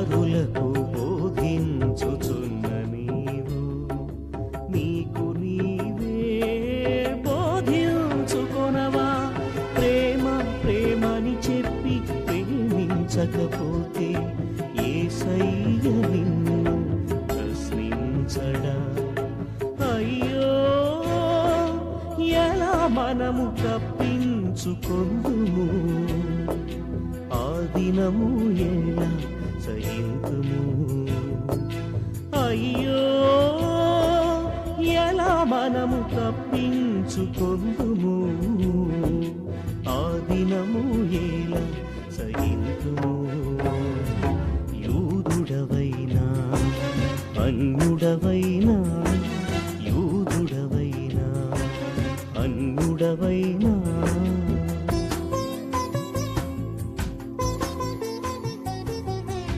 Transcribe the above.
పరులకు బోధించుచున్న నీవు నీకు నీవే బోధించుకొనవా? ప్రేమ ప్రేమని చెప్పి ప్రేమించకపోతే యేసయ్య నిన్ను ప్రశ్నించడా? అయ్యో ఎలా మనము తప్పించుకొందుము, ఆ దినము ఎలా సహింతుము? అయ్యో ఎలా మనము తప్పించుకొందుము, ఆ దినము ఎలా సహింతుము? యూదుడవైనా అన్యుడవైనా